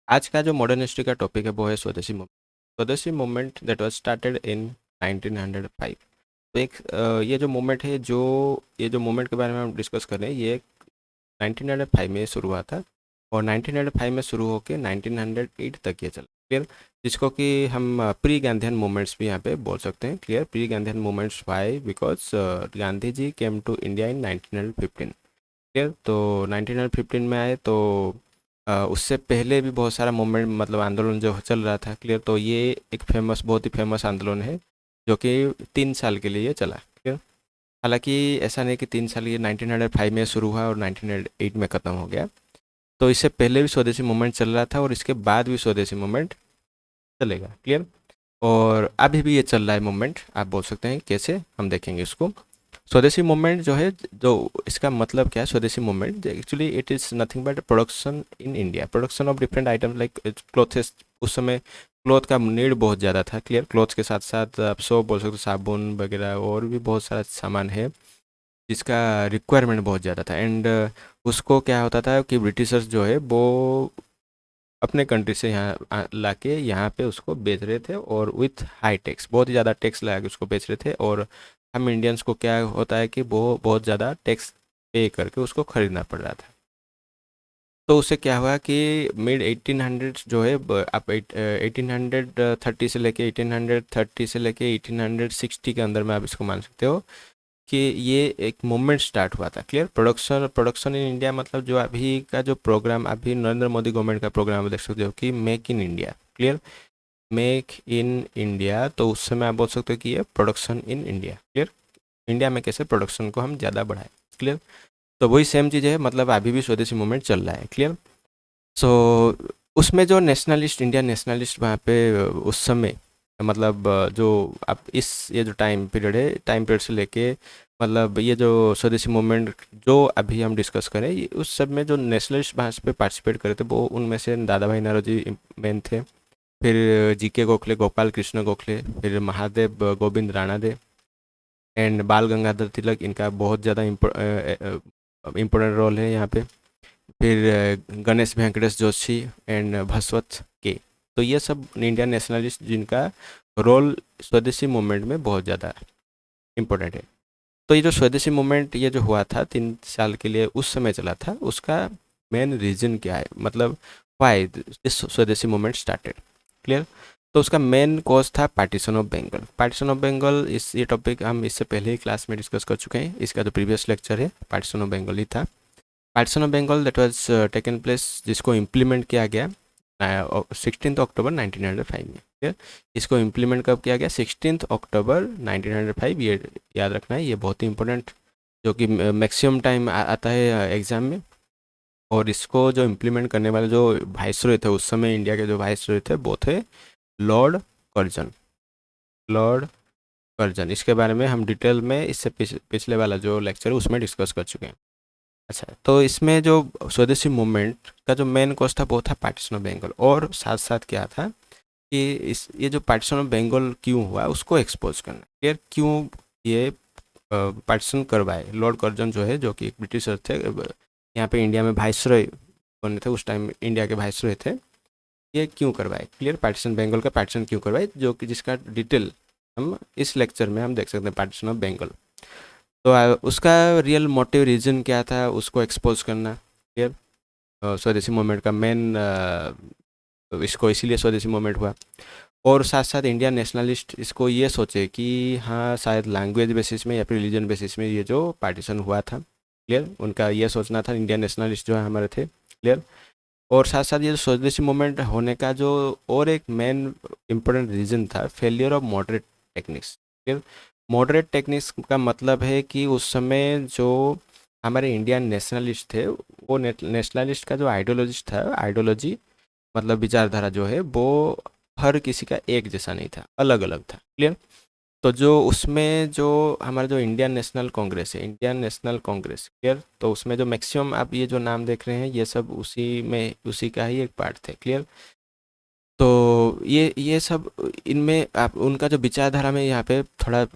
आज का जो मॉडर्न हिस्ट्री का टॉपिक है वो है स्वदेशी मूवमेंट। स्वदेशी movement that was started in 1905। तो ये जो मूवमेंट है, ये जो मूवमेंट के बारे में हम डिस्कस कर रहे हैं, ये 1905 में शुरू हुआ था और 1905 में शुरू होकर 1908 तक ये चला। क्लियर। जिसको कि हम प्री गांधीयन मूवमेंट्स भी यहाँ पे बोल सकते हैं। Clear. Pre Gandhian movements why because Gandhi ji came to India in 1915। Clear. तो 1915 में आए तो उससे पहले भी बहुत सारा मूवमेंट मतलब आंदोलन जो चल रहा था। क्लियर। तो ये एक बहुत ही फेमस आंदोलन है जो कि 3 साल के लिए ये चला। क्लियर। हालांकि ऐसा नहीं कि 3 साल, ये 1905 में शुरू हुआ और 1908 में ख़त्म हो गया। तो इससे पहले भी स्वदेशी मूवमेंट चल रहा था और इसके बाद भी स्वदेशी मूवमेंट चलेगा। क्लियर। और अभी भी ये चल रहा है मूवमेंट, आप बोल सकते हैं। कैसे, हम देखेंगे इसको। स्वदेशी मूवमेंट जो है, जो इसका मतलब क्या है स्वदेशी movement, actually it is nothing but production in India, production of different item like clothes. उस समय क्लोथ का नीड बहुत ज़्यादा था। क्लियर। क्लोथ के साथ साथ आप सो बोल सकते हो साबुन वगैरह और भी बहुत सारा सामान है जिसका रिक्वायरमेंट बहुत ज़्यादा था। एंड उसको क्या होता था कि ब्रिटिशर्स जो है वो अपने कंट्री से यहाँ ला के यहाँ पे उसको बेच रहे थे और विथ हाई टैक्स, बहुत ही ज़्यादा टैक्स लगा के उसको बेच रहे थे। और हम इंडियंस को क्या होता है कि वो बहुत ज़्यादा टैक्स पे करके उसको ख़रीदना पड़ रहा था। तो उससे क्या हुआ कि मिड 1800 जो है, आप 1830 से लेके 1830 से लेके 1860 के अंदर में आप इसको मान सकते हो कि ये एक मूवमेंट स्टार्ट हुआ था। Clear. Production production in India मतलब जो अभी का जो प्रोग्राम, अभी नरेंद्र मोदी गवर्नमेंट का प्रोग्राम आप देख सकते हो कि make in India. Clear. Make in India, तो उस समय आप बोल सकते हो कि ये production in India. Clear. India में कैसे प्रोडक्शन को हम ज़्यादा बढ़ाएं। क्लियर। तो वही सेम चीज़ है, मतलब अभी भी स्वदेशी मूवमेंट चल रहा है। क्लियर। सो उसमें जो नेशनलिस्ट, इंडियन नेशनलिस्ट वहाँ पे उस समय, मतलब जो आप ये जो टाइम पीरियड से लेके, मतलब ये जो स्वदेशी मूवमेंट जो अभी हम डिस्कस करें, उस सब में जो नेशनलिस्ट वहाँ पे पार्टिसिपेट करे थे वो उनमें से दादा भाई नौरोजी मेन थे। फिर जीके गोखले, गोपाल कृष्ण गोखले, फिर महादेव गोविंद राणादे एंड बाल गंगाधर तिलक, इनका बहुत ज़्यादा इम्पोर्टेंट रोल है यहाँ पे। फिर गणेश वेंकटेश जोशी एंड भसवत के। तो ये सब इंडियन नेशनलिस्ट जिनका रोल स्वदेशी मूवमेंट में बहुत ज़्यादा इम्पोर्टेंट है। तो ये जो स्वदेशी मूवमेंट ये जो हुआ था 3 साल के लिए उस समय चला था, उसका मेन रीज़न क्या है, मतलब why this swadeshi movement started. Clear. तो उसका मेन कॉज था partition of Bengal. Partition of Bengal, ये टॉपिक हम इससे पहले ही क्लास में डिस्कस कर चुके हैं। इसका जो प्रीवियस लेक्चर है पार्टीशन ऑफ बंगाल ही था। Partition of Bengal that was taken place, जिसको इम्प्लीमेंट किया गया 16 अक्टूबर 1905 में। ठीक है। इसको इम्प्लीमेंट कब किया गया? 16 अक्टूबर 1905। ये याद रखना है, ये बहुत ही इंपॉर्टेंट, जो कि मैक्सिमम टाइम आता है एग्जाम में। और इसको जो इम्प्लीमेंट करने वाले जो वाइसरॉय थे उस समय, इंडिया के जो वाइसरॉय थे वो थे लॉर्ड कर्जन। लॉर्ड कर्जन, इसके बारे में हम डिटेल में इससे पिछले वाला जो लेक्चर है उसमें डिस्कस कर चुके हैं। अच्छा, तो इसमें जो स्वदेशी मूवमेंट का जो मेन कॉज था वो था पार्टीशन ऑफ बंगाल। और साथ साथ क्या था कि ये जो पार्टीशन ऑफ बंगाल क्यों हुआ उसको एक्सपोज करना। क्लियर। क्यों ये पार्टीशन करवाए लॉर्ड कर्जन जो है, जो कि एक ब्रिटिशर थे, यहाँ पे इंडिया में वाइसरॉय बने थे उस टाइम, इंडिया के वाइसरॉय थे। ये क्यों करवाए? क्लियर। पार्टीशन बंगाल का पार्टीशन क्यों करवाए, जो कि जिसका डिटेल हम इस लेक्चर में हम देख सकते हैं, पार्टीशन ऑफ बंगाल। तो उसका रियल मोटिव रीज़न क्या था उसको एक्सपोज करना। क्लियर। स्वदेशी मूवमेंट का मेन, इसको इसीलिए स्वदेशी मूवमेंट हुआ। और साथ साथ इंडियन नेशनलिस्ट इसको ये सोचे कि हाँ शायद लैंग्वेज बेसिस में या फिर रिलीजन बेसिस में ये जो पार्टीशन हुआ था। क्लियर। उनका ये सोचना था, इंडियन नेशनलिस्ट जो है हमारे थे। क्लियर। और साथ साथ ये जो स्वदेशी मूवमेंट होने का जो और एक मेन इम्पोर्टेंट रीज़न था, failure of moderate techniques. Clear. Moderate techniques का मतलब है कि उस समय जो हमारे इंडियन नेशनलिस्ट थे, वो नेशनलिस्ट का जो आइडियोलॉजिस्ट था, आइडियोलॉजी मतलब विचारधारा जो है वो हर किसी का एक जैसा नहीं था, अलग अलग था। क्लियर। तो जो उसमें जो हमारा जो इंडियन नेशनल कांग्रेस है, इंडियन नेशनल कांग्रेस। क्लियर। तो उसमें जो मैक्सिमम आप ये जो नाम देख रहे हैं ये सब उसी का ही एक पार्ट थे। क्लियर। तो ये सब इनमें आप उनका जो विचारधारा में यहाँ पे थोड़ा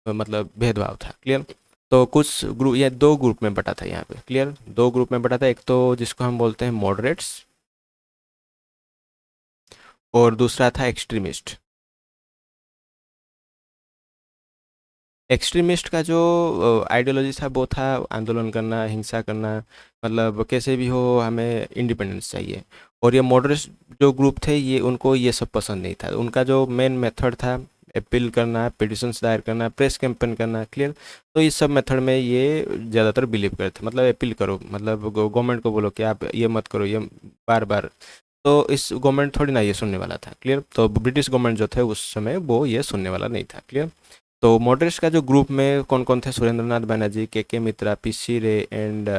मतलब भेदभाव था। क्लियर। तो कुछ ग्रुप, या दो ग्रुप में बटा था यहाँ पे। क्लियर। दो ग्रुप में बटा था, एक तो जिसको हम बोलते हैं मॉडरेट्स, और दूसरा था एक्सट्रीमिस्ट। एक्सट्रीमिस्ट का जो आइडियोलॉजी था वो था आंदोलन करना, हिंसा करना, मतलब कैसे भी हो हमें इंडिपेंडेंस चाहिए। और ये मॉडरेट जो ग्रुप थे ये उनको ये सब पसंद नहीं था। उनका जो मेन मेथड था अपील करना, पिटिशंस दायर करना, प्रेस कैंपेन करना, क्लियर। तो इस सब मेथड में ये ज़्यादातर बिलीव करते, मतलब अपील करो, मतलब गवर्नमेंट को बोलो कि आप ये मत करो, ये बार बार। तो इस गवर्नमेंट थोड़ी ना ये सुनने वाला था, क्लियर। तो ब्रिटिश गवर्नमेंट जो थे उस समय वो ये सुनने वाला नहीं था, क्लियर। तो मॉडरेट्स का जो ग्रुप में कौन कौन थे, सुरेंद्रनाथ बनर्जी, के मित्रा, पीसी रे एंड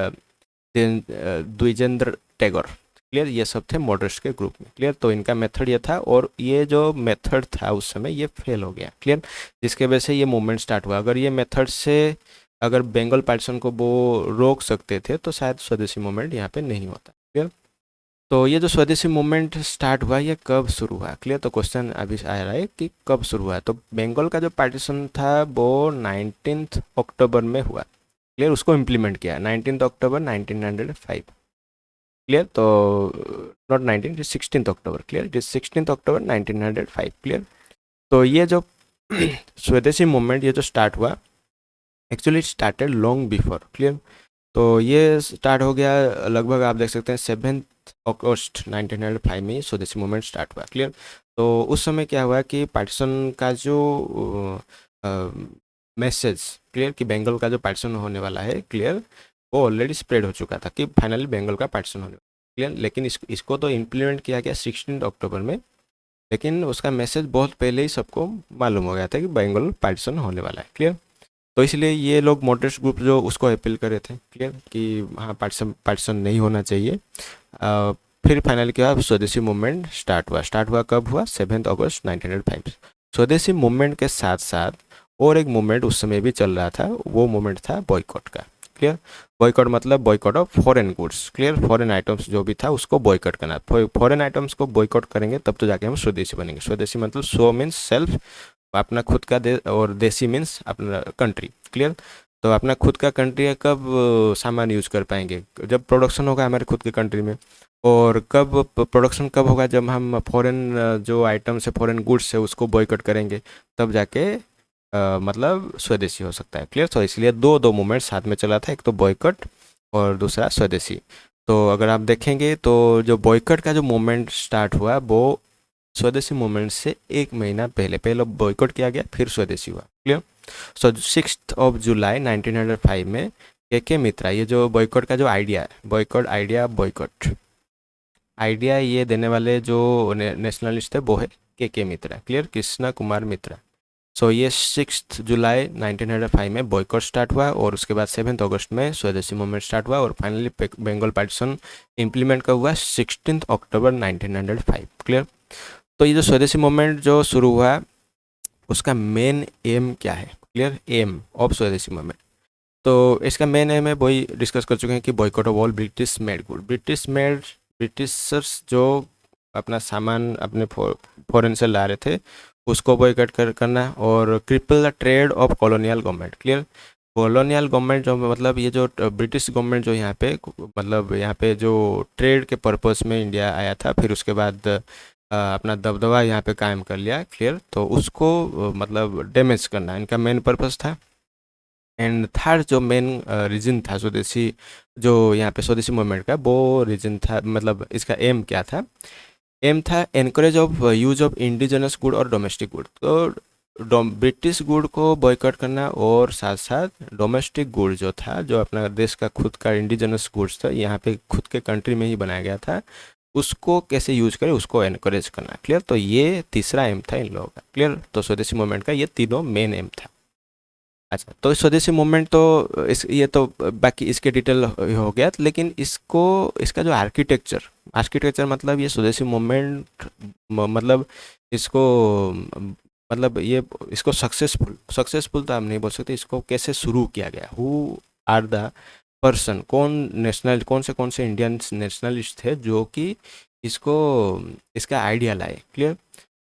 द्विजेंद्र टैगोर, क्लियर। ये सब थे मॉडरेट्स के ग्रुप में, क्लियर। तो इनका मेथड ये था और ये जो मेथड था उस समय ये फेल हो गया, क्लियर। जिसके वजह से ये मूवमेंट स्टार्ट हुआ। अगर ये मेथड से अगर बंगाल पार्टीशन को वो रोक सकते थे तो शायद स्वदेशी मूवमेंट यहाँ पे नहीं होता, क्लियर। तो ये जो स्वदेशी मूवमेंट स्टार्ट हुआ ये कब शुरू हुआ, क्लियर। तो क्वेश्चन अभी आ रहा है कि कब शुरू हुआ। तो बंगाल का जो पार्टीशन था वो 19 अक्टूबर में हुआ, क्लियर। उसको इम्प्लीमेंट किया 19 अक्टूबर 1905, क्लियर। तो not 19, 16 October, clear. It is 16 October 1905, clear. तो ये जो स्वदेशी मूवमेंट ये जो स्टार्ट हुआ actually started long before, clear. तो ये स्टार्ट हो गया लगभग आप देख सकते हैं 7 अगस्त 1905 में स्वदेशी मूवमेंट स्टार्ट हुआ, क्लियर। तो उस समय क्या हुआ कि पार्टीशन का जो मैसेज, क्लियर, कि बंगाल का जो पार्टीशन होने वाला है, क्लियर, वो ऑलरेडी स्प्रेड हो चुका था कि फाइनली बंगाल का पार्टीशन होने वाला, क्लियर। लेकिन इसको तो इम्प्लीमेंट किया गया 16 अक्टूबर में, लेकिन उसका मैसेज बहुत पहले ही सबको मालूम हो गया था कि बंगाल पार्टीशन होने वाला है, क्लियर। तो इसलिए ये लोग मॉडरेट ग्रुप जो उसको अपील कर रहे थे, क्लियर, कि हाँ पार्टीशन पार्टीशन नहीं होना चाहिए। अ, फिर फाइनल क्या हुआ, स्वदेशी मूवमेंट स्टार्ट हुआ कब हुआ, 7 अगस्त 1905। स्वदेशी मूवमेंट के साथ साथ और एक मूवमेंट उस समय भी चल रहा था, वो मूवमेंट था बॉयकॉट का, क्लियर। बॉयकॉट मतलब boycott of foreign goods, clear. Foreign items जो भी था उसको बॉयकॉट करना। फॉरेन आइटम्स को बॉयकॉट करेंगे तब तो जाके हम स्वदेशी बनेंगे। स्वदेशी मतलब स्व मीन्स सेल्फ, अपना खुद का देश, और देसी मीन्स अपना कंट्री, क्लियर। तो अपना खुद का कंट्री है कब सामान यूज कर पाएंगे, जब प्रोडक्शन होगा हमारे खुद के कंट्री में। और कब प्रोडक्शन कब होगा, जब हम फॉरेन जो आइटम्स है, फॉरेन गुड्स है, उसको बॉयकॉट करेंगे, तब जाके मतलब स्वदेशी हो सकता है, क्लियर। तो इसलिए दो दो मूवमेंट साथ में चला था, एक तो बॉयकॉट और दूसरा स्वदेशी। तो अगर आप देखेंगे तो जो बॉयकॉट का जो मूवमेंट स्टार्ट हुआ वो स्वदेशी मूवमेंट से एक महीना पहले पहले बॉयकॉट किया गया, फिर स्वदेशी हुआ, क्लियर। सो 6 जुलाई 1905 में के मित्रा, ये जो बॉयकॉट का जो आइडिया है, बॉयकॉट आइडिया ये देने वाले जो नेशनलिस्ट थे वो है के मित्रा, क्लियर, कृष्णा कुमार मित्रा। सो ये 6 जुलाई 1905 में बॉयकॉट स्टार्ट हुआ और उसके बाद 7 अगस्त में स्वदेशी मूवमेंट स्टार्ट हुआ और फाइनली बंगाल पार्टीशन इम्प्लीमेंट का हुआ 16 अक्टूबर 1905, क्लियर। तो ये जो स्वदेशी मूवमेंट जो शुरू हुआ उसका मेन एम क्या है, क्लियर, एम ऑफ स्वदेशी मूवमेंट। तो इसका मेन एम है वही डिस्कस कर चुके हैं कि boycott of all British made good. Britishers जो अपना सामान अपने फॉरेन से ला रहे थे उसको बॉयकॉट करना और cripple the trade off colonial government, clear. Colonial government जो मतलब ये जो ब्रिटिश गवर्नमेंट जो यहाँ पे मतलब यहाँ पे जो ट्रेड के पर्पस में इंडिया आया था, फिर उसके बाद अपना दबदबा यहाँ पे कायम कर लिया, क्लियर। तो उसको मतलब डैमेज करना इनका मेन पर्पस था। एंड थर्ड जो मेन रीजन था स्वदेशी, जो यहाँ पे स्वदेशी मूवमेंट का वो रीजन था, मतलब इसका एम क्या था, एम था encourage of use of indigenous good और डोमेस्टिक गुड। तो ब्रिटिश गुड को बॉयकॉट करना और साथ साथ डोमेस्टिक गुड जो था, जो अपना देश का खुद का इंडिजिनस गुड्स था, यहाँ पे खुद के कंट्री में ही बनाया गया था, उसको कैसे यूज करें उसको एनकरेज करना, क्लियर। तो ये तीसरा एम था इन लोगों का, क्लियर। तो स्वदेशी मूवमेंट का ये तीनों मेन एम था। अच्छा, तो स्वदेशी मूवमेंट तो इस ये तो बाकी इसके डिटेल हो गया, लेकिन इसको इसका जो आर्किटेक्चर मतलब ये स्वदेशी मूवमेंट मतलब इसको मतलब ये इसको सक्सेसफुल तो हम नहीं बोल सकते, इसको कैसे शुरू किया गया, हु आर द पर्सन, कौन से इंडियन नेशनलिस्ट थे जो कि इसको इसका आइडिया लाए, क्लियर।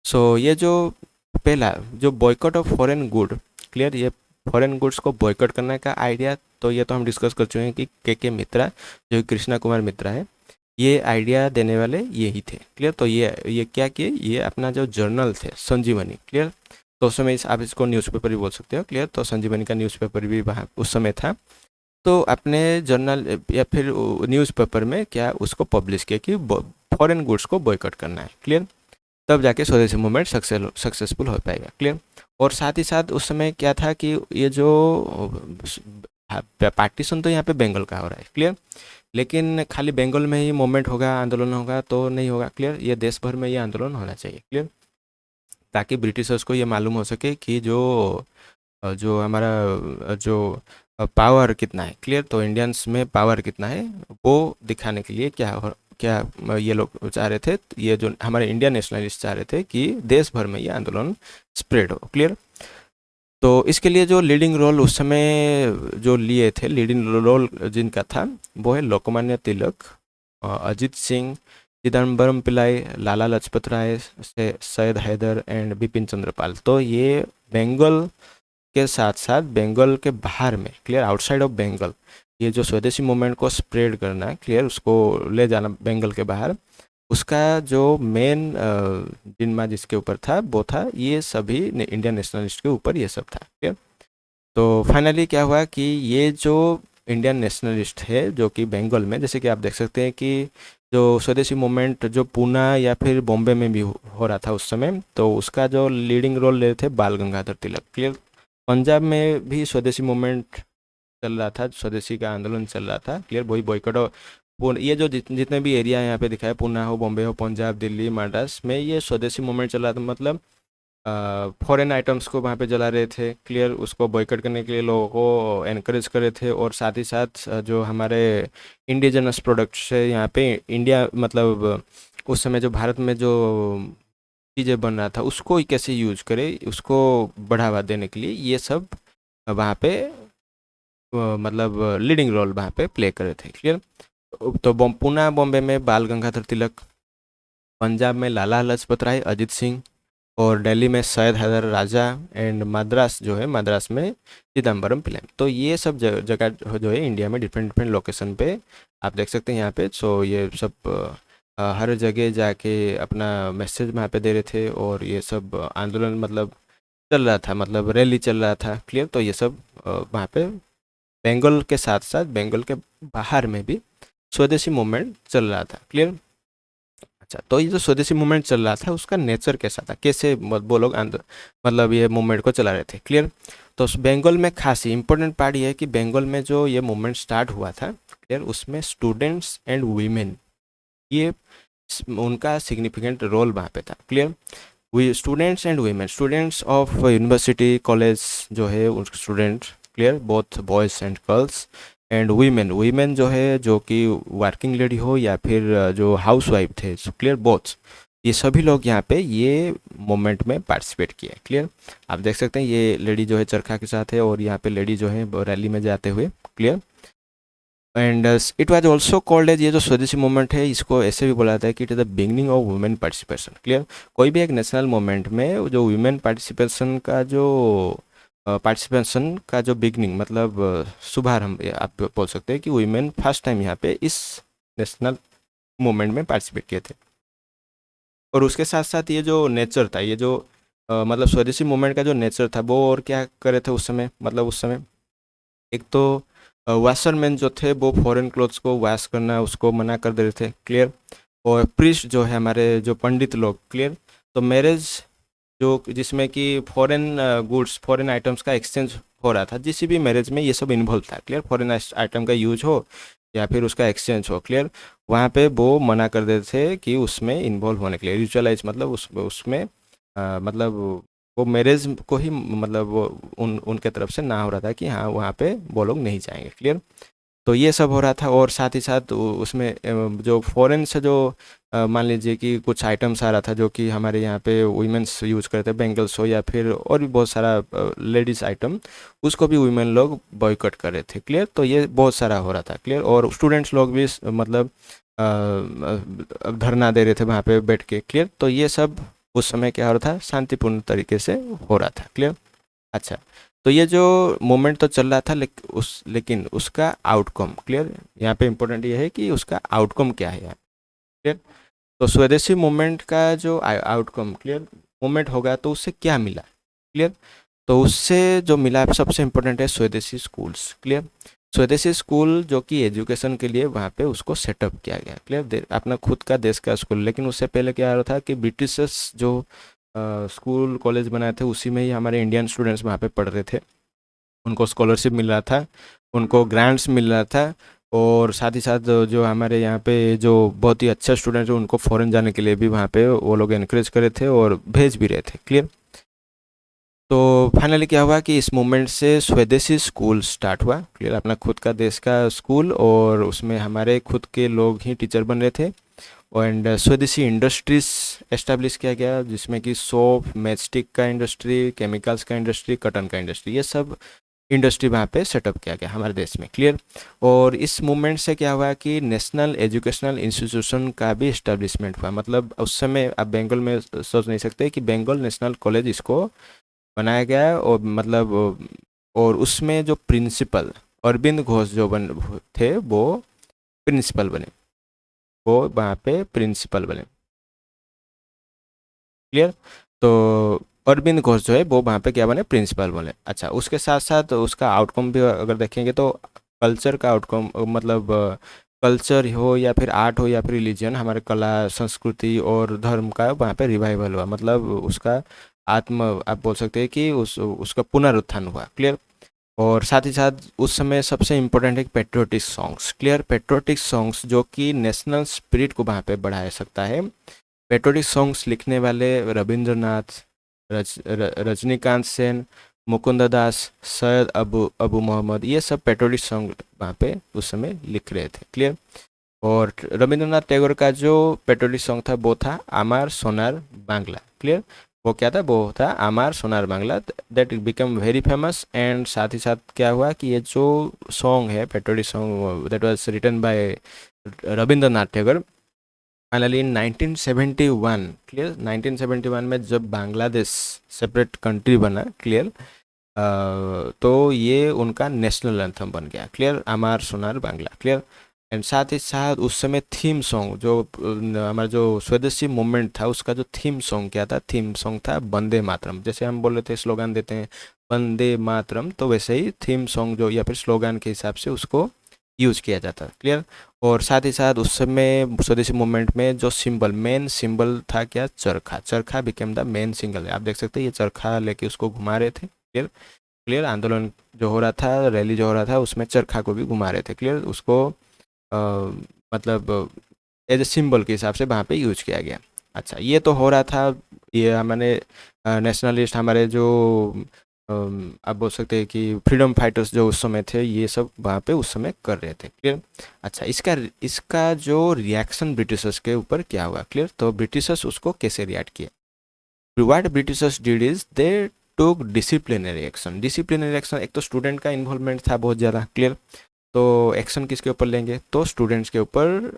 सो ये जो पहला जो boycott of foreign good, clear, ये फॉरेन गुड्स को बॉयकॉट करने का आइडिया, तो ये तो हम डिस्कस कर चुके हैं कि के मित्रा जो कृष्णा कुमार मित्रा है, ये आइडिया देने वाले ये ही थे। क्लियर। तो ये क्या किए, ये अपना जो जर्नल थे संजीवनी। क्लियर। तो उस समय आप इसको न्यूज़पेपर भी बोल सकते हो। क्लियर। तो संजीवनी का न्यूज़पेपर भी वहाँ उस समय था। तो अपने जर्नल या फिर न्यूज़पेपर में क्या उसको पब्लिश किया कि फॉरेन गुड्स को बॉयकॉट करना है। क्लियर। तब जाके स्वदेशी मूवमेंट सक्सेसफुल हो पाएगा। क्लियर। और साथ ही साथ उस समय क्या था कि ये जो पार्टीशन तो यहाँ पे बंगाल का हो रहा है। क्लियर। लेकिन खाली बंगाल में ही मूवमेंट होगा, आंदोलन होगा तो नहीं होगा। क्लियर। ये देश भर में ये आंदोलन होना चाहिए। क्लियर। ताकि ब्रिटिशर्स को ये मालूम हो सके कि जो हमारा जो पावर कितना है। क्लियर। तो इंडियंस में पावर कितना है वो दिखाने के लिए क्या ये लोग चाह रहे थे, ये जो हमारे इंडियन नेशनलिस्ट चाह रहे थे कि देश भर में ये आंदोलन स्प्रेड हो। क्लियर। तो इसके लिए जो लीडिंग रोल उस समय जो लिए थे, लीडिंग रोल जिनका था वो है लोकमान्य तिलक, अजीत सिंह, चिदम्बरम पिल्लाई, लाला लाजपत राय, सैयद हैदर एंड बिपिन चंद्र पाल। तो ये बंगाल के साथ साथ बंगाल के बाहर में, क्लियर, आउटसाइड ऑफ बंगाल, ये जो स्वदेशी मूवमेंट को स्प्रेड करना है, क्लियर, उसको ले जाना बंगाल के बाहर, उसका जो मेन जिम्मा जिसके ऊपर था वो था ये सभी इंडियन नेशनलिस्ट के ऊपर ये सब था। क्लियर। तो फाइनली क्या हुआ कि ये जो इंडियन नेशनलिस्ट है जो कि बंगाल में, जैसे कि आप देख सकते हैं कि जो स्वदेशी मूवमेंट जो पूना या फिर बॉम्बे में भी हो रहा था उस समय, तो उसका जो लीडिंग रोल ले थे बाल गंगाधर तिलक। क्लियर। पंजाब में भी स्वदेशी मूवमेंट चल रहा था, स्वदेशी का आंदोलन चल रहा था। क्लियर। वही बॉयकॉट, ये जो जितने भी एरिया यहाँ पे दिखाए, पूना हो, बॉम्बे हो, पंजाब, दिल्ली, मद्रास में ये स्वदेशी मूवमेंट चल रहा था। मतलब फॉरेन आइटम्स को वहाँ पे जला रहे थे। क्लियर। उसको बॉयकॉट करने के लिए लोगों को एनकरेज कर रहे थे। और साथ ही साथ जो हमारे इंडिजिनस प्रोडक्ट्स है यहाँ पे, इंडिया मतलब उस समय जो भारत में जो चीज़ें बन रहा था उसको कैसे यूज करे, उसको बढ़ावा देने के लिए ये सब वहाँ पे मतलब लीडिंग रोल वहाँ पे प्ले कर रहे थे। क्लियर। तो पूना बॉम्बे में बाल गंगाधर तिलक, पंजाब में लाला लाजपत राय, अजीत सिंह, और दिल्ली में सैयद हैदर राजा, एंड मद्रास जो है, मद्रास में चिदम्बरम पिल्लाई। तो ये सब जगह जो है इंडिया में डिफरेंट डिफरेंट लोकेशन पे आप देख सकते हैं यहाँ पे। सो ये सब हर जगह जाके अपना मैसेज वहाँ पे दे रहे थे। और ये सब आंदोलन मतलब चल रहा था, मतलब रैली चल रहा था। क्लियर। तो ये सब वहाँ पे बंगाल के साथ साथ बंगाल के बाहर में भी स्वदेशी मूवमेंट चल रहा था। क्लियर। अच्छा, तो ये जो स्वदेशी मूवमेंट चल रहा था उसका नेचर कैसा था, कैसे वो लोग मतलब ये मूवमेंट को चला रहे थे। क्लियर। तो बंगाल में खास इंपॉर्टेंट पार्ट ये है कि बंगाल में जो ये मूवमेंट स्टार्ट हुआ था, क्लियर, उसमें स्टूडेंट्स एंड वीमेन, ये उनका सिग्निफिकेंट रोल वहाँ पे था। Clear. We students and women, students of university college जो है उनके student, clear, both boys and girls, and women, women जो है जो कि वर्किंग लेडी हो या फिर जो हाउस वाइफ थे, क्लियर, बोथ, ये सभी लोग यहाँ पे ये मोमेंट में पार्टिसिपेट किए। क्लियर। आप देख सकते हैं ये लेडी जो है चरखा के साथ है और यहाँ पे लेडी जो है रैली में जाते हुए। Clear. And it was also called as, ये जो स्वदेशी मूवमेंट है इसको ऐसे भी बोला जाता है कि it is the beginning of women participation. Clear. कोई भी एक नेशनल मूवमेंट में जो वुमेन पार्टिसिपेशन का जो बिगनिंग मतलब शुभारंभ आप बोल सकते हैं कि वुमेन फर्स्ट टाइम यहाँ पे इस नेशनल मूवमेंट में पार्टिसिपेट किए थे। और उसके साथ साथ ये जो नेचर था, ये जो मतलब स्वदेशी मूवमेंट का जो नेचर था वो और क्या करे थे उस समय, मतलब उस समय एक तो वॉशरमैन जो थे वो फॉरेन क्लोथ्स को वॉश करना उसको मना कर दे रहे थे। क्लियर। और प्रीस्ट जो है हमारे जो पंडित लोग, क्लियर, तो मैरिज जो जिसमें कि फॉरेन गुड्स, फॉरेन आइटम्स का एक्सचेंज हो रहा था, जिस भी मैरिज में ये सब इन्वॉल्व था। क्लियर। फॉरेन आइटम का यूज हो या फिर उसका एक्सचेंज हो। क्लियर। वहाँ पे वो मना कर देते थे कि उसमें इन्वॉल्व होने के लिए, रिचुअलाइज मतलब उसमें मतलब वो मैरिज को ही मतलब वो उनके तरफ से ना हो रहा था कि हाँ वहाँ पे वो लोग नहीं जाएंगे। क्लियर। तो ये सब हो रहा था। और साथ ही साथ उसमें जो फॉरेन से जो मान लीजिए कि कुछ आइटम्स आ रहा था जो कि हमारे यहाँ पे वुमेंस यूज करते हैं, बैंगल्स हो या फिर और भी बहुत सारा लेडीज़ आइटम, उसको भी वुमेन लोग बॉयकॉट कर रहे थे। क्लियर। तो ये बहुत सारा हो रहा था। क्लियर। और स्टूडेंट्स लोग भी मतलब धरना दे रहे थे वहाँ पे बैठ के। क्लियर। तो ये सब उस समय क्या हो रहा था, शांतिपूर्ण तरीके से हो रहा था। क्लियर। अच्छा, तो ये जो मोमेंट तो चल रहा था लेकिन उसका आउटकम, क्लियर, यहाँ पे इम्पोर्टेंट ये है कि उसका आउटकम क्या है। क्लियर। तो स्वदेशी मूवमेंट का जो आउटकम क्लियर मूवमेंट होगा तो उससे क्या मिला क्लियर। तो उससे जो मिला सबसे इम्पोर्टेंट है स्वदेशी स्कूल्स क्लियर। स्वदेशी स्कूल जो कि एजुकेशन के लिए वहाँ पे उसको सेटअप किया गया क्लियर, अपना खुद का देश का स्कूल। लेकिन उससे पहले क्या हो रहा था कि ब्रिटिशर्स जो स्कूल कॉलेज बनाए थे उसी में ही हमारे इंडियन स्टूडेंट्स वहाँ पे पढ़ रहे थे, उनको स्कॉलरशिप मिल रहा था, उनको ग्रांट्स मिल रहा था। और साथ ही साथ जो हमारे यहाँ पे जो बहुत ही अच्छा स्टूडेंट है उनको फॉरेन जाने के लिए भी वहाँ पे वो लोग इनक्रेज करे थे और भेज भी रहे थे क्लियर। तो फाइनली क्या हुआ कि इस मूवमेंट से स्वदेशी स्कूल स्टार्ट हुआ क्लियर, अपना खुद का देश का स्कूल, और उसमें हमारे खुद के लोग ही टीचर बन रहे थे। एंड स्वदेशी इंडस्ट्रीज एस्टेब्लिश किया गया जिसमें कि सोप, मैचस्टिक का इंडस्ट्री, केमिकल्स का इंडस्ट्री, कॉटन का इंडस्ट्री, ये सब इंडस्ट्री वहाँ पे सेटअप किया गया हमारे देश में क्लियर। और इस मूवमेंट से क्या हुआ कि नेशनल एजुकेशनल इंस्टीट्यूशन का भी इस्टेब्लिशमेंट हुआ। मतलब उस समय आप बंगाल में सोच नहीं सकते कि बंगाल नेशनल कॉलेज इसको बनाया गया है। और मतलब और उसमें जो प्रिंसिपल अरविंद घोष जो बन थे वो प्रिंसिपल बने, वो वहाँ पे प्रिंसिपल बने क्लियर। तो अरविंद घोष जो है वो वहाँ पे क्या बने, प्रिंसिपल बने। अच्छा, उसके साथ साथ उसका आउटकम भी अगर देखेंगे तो कल्चर का आउटकम, मतलब कल्चर हो या फिर आर्ट हो या फिर रिलीजन, हमारे कला संस्कृति और धर्म का वहाँ पे रिवाइवल हुआ। मतलब उसका आत्म आप बोल सकते हैं कि उसका पुनरुत्थान हुआ क्लियर। और साथ ही साथ उस समय सबसे इम्पोर्टेंट है patriotic songs clear. Patriotic songs जो कि नेशनल स्पिरिट को वहाँ पे बढ़ा सकता है। पेट्रियोटिक सॉन्ग्स लिखने वाले रविंद्रनाथ, रजनीकांत सेन, मुकुंद दास, सैयद अबू मोहम्मद, ये सब पेट्रियोटिक सॉन्ग वहाँ पे उस समय लिख रहे थे क्लियर। और रविंद्रनाथ टैगोर का जो पेट्रियोटिक सॉन्ग था वो था आमार सोनार बांग्ला क्लियर। वो क्या था, वो था Amar Sonar Bangla, that become very famous. And साथ ही साथ क्या हुआ कि ये जो सॉन्ग है patriotic song that was written by Rabindranath Tagore, finally in 1971 clear, 1971 में जब बांग्लादेश सेपरेट कंट्री बना क्लियर, तो ये उनका नेशनल एंथम बन गया clear, Amar Sonar Bangla clear. And साथ ही साथ उस समय थीम सॉन्ग जो हमारा जो स्वदेशी मूवमेंट था उसका जो थीम सॉन्ग क्या था, थीम सॉन्ग था वंदे मातरम। जैसे हम बोल रहे थे स्लोगन देते हैं वंदे मातरम, तो वैसे ही थीम सॉन्ग जो या फिर स्लोगन के हिसाब से उसको यूज किया जाता क्लियर। और साथ ही साथ उस समय स्वदेशी मूवमेंट में जो सिंबल, मेन सिंबल था क्या, चरखा। चरखा बिकेम द मेन सिंगल, आप देख सकते हैं ये चरखा लेके उसको घुमा रहे थे क्लियर। क्लियर, आंदोलन जो हो रहा था, रैली जो हो रहा था उसमें चरखा को भी घुमा रहे थे क्लियर। उसको अ, मतलब एज ए सिंबल के हिसाब से वहाँ पे यूज किया गया। अच्छा, ये तो हो रहा था। ये हमारे नेशनलिस्ट, हमारे जो आप बोल सकते हैं कि फ्रीडम फाइटर्स जो उस समय थे, ये सब वहाँ पे उस समय कर रहे थे क्लियर। अच्छा, इसका इसका जो रिएक्शन ब्रिटिशर्स के ऊपर क्या हुआ क्लियर, तो ब्रिटिशर्स उसको कैसे रिएक्ट किए। What Britishers did is they took disciplinary action. Disciplinary action, एक तो स्टूडेंट का इन्वॉल्वमेंट था बहुत ज़्यादा क्लियर, तो एक्शन किसके ऊपर लेंगे, तो स्टूडेंट्स के ऊपर।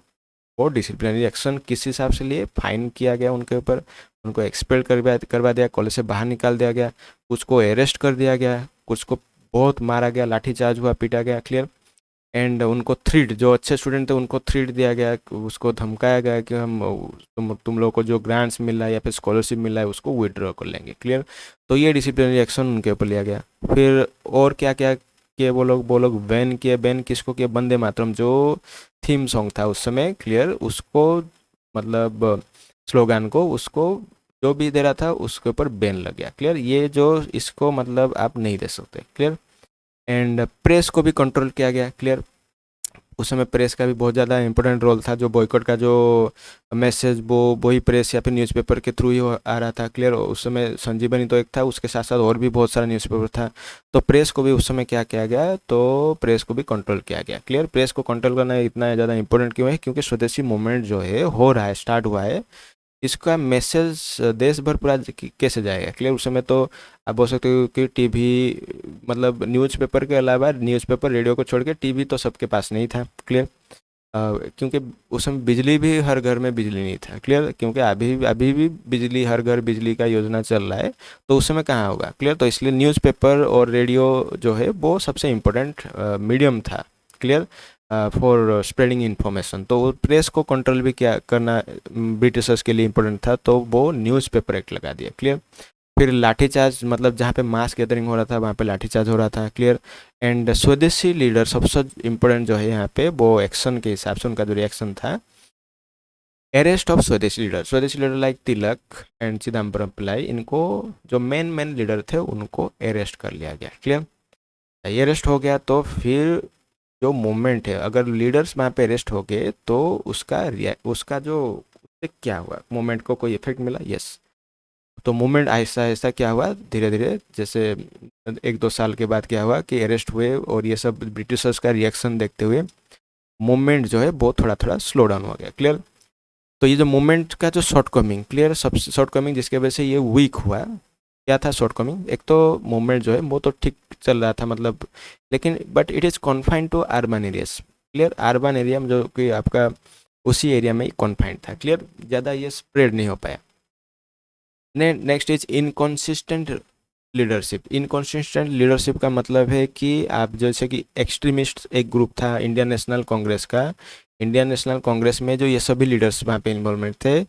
और डिसिप्लिनरी एक्शन किस हिसाब से लिए, फाइन किया गया उनके ऊपर, उनको एक्सपेल करवा दिया, कॉलेज से बाहर निकाल दिया गया, कुछ को अरेस्ट कर दिया गया, कुछ को बहुत मारा गया, लाठीचार्ज हुआ, पीटा गया क्लियर। एंड उनको थ्रीट, जो अच्छे स्टूडेंट थे उनको थ्रीट दिया गया, उसको धमकाया गया कि हम तुम लोग को जो ग्रांट्स मिल रहा है या फिर स्कॉलरशिप मिल रहा है उसको विड्रॉ कर लेंगे क्लियर। तो ये डिसिप्लिनरी एक्शन उनके ऊपर लिया गया। फिर और क्या क्या किए वो लोग बैन किए। बैन किसको किए, वंदे मातरम जो थीम सॉन्ग था उस समय क्लियर, उसको मतलब स्लोगान को, उसको जो भी दे रहा था उसके ऊपर बैन लग गया क्लियर। ये जो इसको मतलब आप नहीं दे सकते क्लियर। एंड प्रेस को भी कंट्रोल किया गया क्लियर। उस समय प्रेस का भी बहुत ज़्यादा इंपॉर्टेंट रोल था। जो बॉयकॉट का जो मैसेज वो वही प्रेस या फिर न्यूज़पेपर के थ्रू ही आ रहा था क्लियर। उस समय संजीवनी तो एक था, उसके साथ साथ और भी बहुत सारा न्यूज़पेपर था। तो प्रेस को भी उस समय क्या किया गया, तो प्रेस को भी कंट्रोल किया गया क्लियर। प्रेस को कंट्रोल करना इतना ज़्यादा इंपॉर्टेंट क्यों है, क्योंकि स्वदेशी मूवमेंट जो है हो रहा है, स्टार्ट हुआ है, इसका मैसेज देश भर पूरा कैसे जाएगा क्लियर। उस समय तो आप बोल सकते हो कि टीवी, मतलब न्यूज़पेपर के अलावा, न्यूज़पेपर रेडियो को छोड़ के टीवी तो सबके पास नहीं था क्लियर। क्योंकि उस समय बिजली भी, हर घर में बिजली नहीं था क्लियर, क्योंकि अभी अभी भी बिजली, हर घर बिजली का योजना चल रहा है, तो उस समय कहाँ होगा क्लियर। तो इसलिए न्यूज़पेपर और रेडियो जो है वो सबसे इम्पोर्टेंट मीडियम था क्लियर। For spreading information. तो प्रेस को कंट्रोल भी क्या करना ब्रिटिशर्स के लिए इम्पोर्टेंट था, तो वो न्यूज़पेपर एक्ट लगा दिया। क्लियर। फिर लाठीचार्ज, मतलब जहाँ पे मास गैदरिंग हो रहा था वहाँ पे लाठीचार्ज हो रहा था। क्लियर। एंड स्वदेशी लीडर सबसे इम्पोर्टेंट जो है यहाँ पे, वो एक्शन के हिसाब से उनका जो रिएक्शन था, अरेस्ट ऑफ स्वदेशी leader like Tilak and Chidambaram Pillai, इनको जो मेन लीडर थे उनको अरेस्ट कर लिया गया। क्लियर। अरेस्ट हो गया तो फिर जो मूवमेंट है, अगर लीडर्स वहाँ पे अरेस्ट हो गए तो उसका जो उससे क्या हुआ, मूवमेंट को कोई इफेक्ट मिला? यस। तो मूवमेंट आहिस्ता आहिस्ता क्या हुआ, धीरे धीरे, जैसे 1-2 साल के बाद क्या हुआ कि अरेस्ट हुए और ये सब ब्रिटिशर्स का रिएक्शन देखते हुए मूवमेंट जो है वो थोड़ा थोड़ा स्लो डाउन हो गया। क्लियर। तो ये जो मूवमेंट का जो शॉर्ट कमिंग, क्लियर, सब शॉर्ट कमिंग जिसकी वजह से ये वीक हुआ, क्या था शॉर्ट कमिंग? एक तो मूवमेंट जो है वो तो ठीक चल रहा था, मतलब, लेकिन but it is confined to urban areas. Clear. Urban area में जो कि आपका उसी एरिया में ही कॉन्फाइंड था। क्लियर। ज़्यादा ये स्प्रेड नहीं हो पाया। Next is inconsistent leadership. Inconsistent leadership का मतलब है कि आप जैसे कि एक्सट्रीमिस्ट एक ग्रुप था इंडियन नेशनल कांग्रेस का, इंडियन नेशनल कांग्रेस में जो ये सभी लीडर्स वहाँ पे इन्वॉल्वमेंट थे,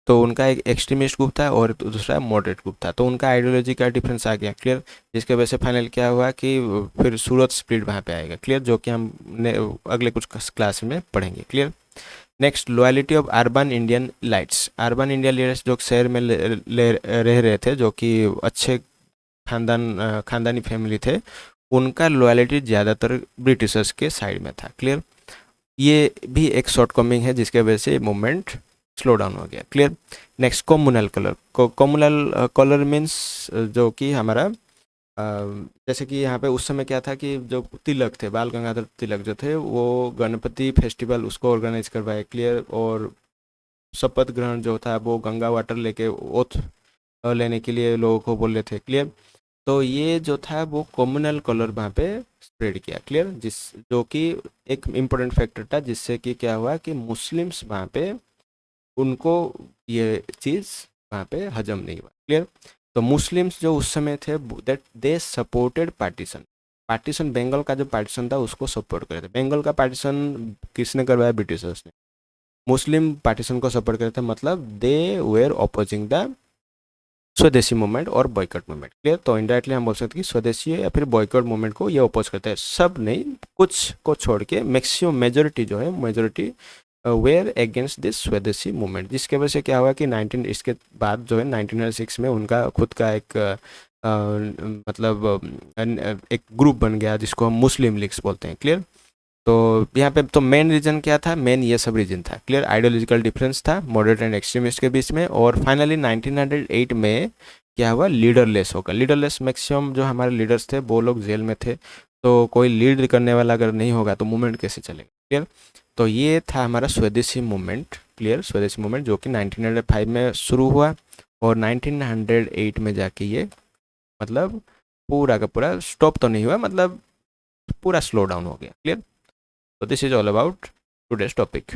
तो उनका एक एक्सट्रीमिस्ट ग्रुप था और दूसरा मॉडरेट ग्रुप था, तो उनका आइडियोलॉजी का डिफरेंस आ गया। क्लियर। जिसके वजह से फाइनल क्या हुआ कि फिर सूरत स्प्लिट वहाँ पे आएगा। क्लियर। जो कि हम अगले कुछ क्लास में पढ़ेंगे। Clear. Next, loyalty of urban Indian lights. Urban Indian leaders जो शहर में रह रहे थे, जो कि अच्छे खानदानी फैमिली थे, उनका लॉयलिटी ज़्यादातर ब्रिटिशर्स के साइड में था। क्लियर। ये भी एक शॉर्ट कमिंग है जिसके वजह से मूवमेंट स्लो डाउन हो गया। Clear. Next, communal colour. Communal colour means जो कि हमारा जैसे कि यहाँ पे उस समय क्या था कि जो तिलक थे, बाल गंगाधर तिलक जो थे, वो गणपति फेस्टिवल उसको ऑर्गेनाइज करवाए। क्लियर। और शपथ ग्रहण जो था वो गंगा वाटर लेके ओथ लेने के लिए लोगों को बोल रहे थे। क्लियर। तो ये जो था वो कम्युनल कलर वहाँ पे स्प्रेड किया। क्लियर। जो कि एक इम्पोर्टेंट फैक्टर था जिससे कि क्या हुआ कि मुस्लिम्स वहाँ पे उनको ये चीज़ वहाँ पे हजम नहीं हुआ। क्लियर। तो मुस्लिम्स जो उस समय थे, that they supported partition. Partition, Bengal का जो पार्टीशन था उसको सपोर्ट करे थे। बंगाल का पार्टीशन किसने करवाया? ब्रिटिशर्स ने। मुस्लिम पार्टीशन को सपोर्ट करे थे, मतलब दे वेयर अपोजिंग द स्वदेशी मूवमेंट और बॉयकॉट मूवमेंट। क्लियर। तो इनडायरेक्टली हम बोल सकते हैं कि स्वदेशी या फिर बॉयकॉट मूवमेंट को ये अपोज करते हैं। सब नहीं, कुछ को छोड़ के मैक्सिमम मेजोरिटी जो है, majority where against this swadeshi movement, जिसके वजह से क्या हुआ कि 19 इसके बाद जो है 1906 में उनका खुद का एक मतलब एक ग्रुप बन गया जिसको हम मुस्लिम लीग्स बोलते हैं। क्लियर। तो यहाँ पे तो मेन रीजन क्या था? मेन ये सब रीजन था। क्लियर। आइडियोलॉजिकल डिफरेंस था मॉडरेट एंड एक्सट्रीमिस्ट के बीच में। और फाइनली 1908 में क्या हुआ? लीडरलेस होगा। लीडरलेस, मैक्सिमम जो हमारे लीडर्स थे वो लोग जेल में थे, तो कोई लीड करने वाला अगर नहीं होगा तो मूवमेंट कैसे चलेगा? क्लियर। तो ये था हमारा स्वदेशी मूवमेंट। क्लियर। स्वदेशी मूवमेंट जो कि 1905 में शुरू हुआ और 1908 में जाके ये मतलब पूरा का पूरा स्टॉप तो नहीं हुआ, मतलब पूरा स्लो डाउन हो गया। Clear. So this is all about today's topic.